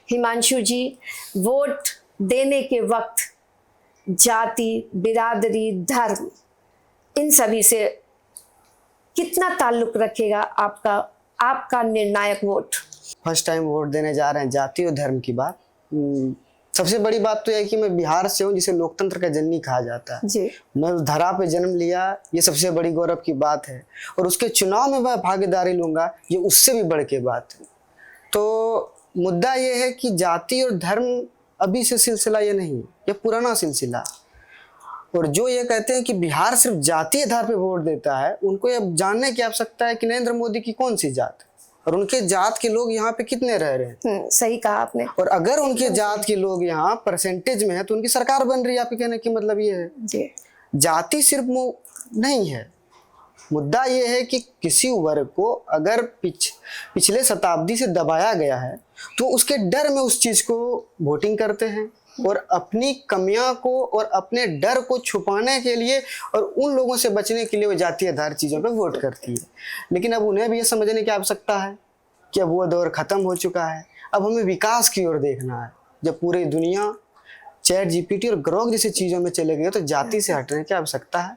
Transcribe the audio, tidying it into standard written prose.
हिमांशु जी, vote देने के वक्त जाति, बिरादरी, धर्म, इन सभी से कितना ताल्लुक रखेगा आपका निर्णायक वोट? फर्स्ट टाइम वोट देने जा रहे हैं, जाति और धर्म की बात। सबसे बड़ी बात तो यह है कि मैं बिहार से हूँ, जिसे लोकतंत्र का जननी कहा जाता है जी। मैं उस धरा पे जन्म लिया, ये सबसे बड़ी गौरव की बात है। और उसके चुनाव में मैं भागीदारी लूंगा, ये उससे भी बढ़ के बात है। तो मुद्दा ये है कि जाति और धर्म अभी से सिलसिला ये नहीं, ये पुराना सिलसिला। और जो ये कहते हैं कि बिहार सिर्फ जातीय आधार पे वोट देता है, उनको ये जानने की आवश्यकता है कि नरेंद्र मोदी की कौन सी जात है और उनके जात के लोग यहाँ पे कितने रह रहे हैं। सही कहा आपने। और अगर उनके जात के लोग यहाँ परसेंटेज में है तो उनकी सरकार बन रही है। आपके कहने की मतलब ये है जी। जाति सिर्फ नहीं है, मुद्दा ये है कि किसी वर्ग को अगर पिछले शताब्दी से दबाया गया है तो उसके डर में उस चीज को वोटिंग करते हैं और अपनी कमियां को और अपने डर को छुपाने के लिए और उन लोगों से बचने के लिए वो जातीय आधार चीजों पे वोट करती है। लेकिन अब उन्हें भी ये समझने की आवश्यकता है कि अब वो दौर खत्म हो चुका है, अब हमें विकास की ओर देखना है। जब पूरी दुनिया चैट जीपीटी और ग्रोक जैसी चीजों में चले गए तो जाति से हटने की आवश्यकता है।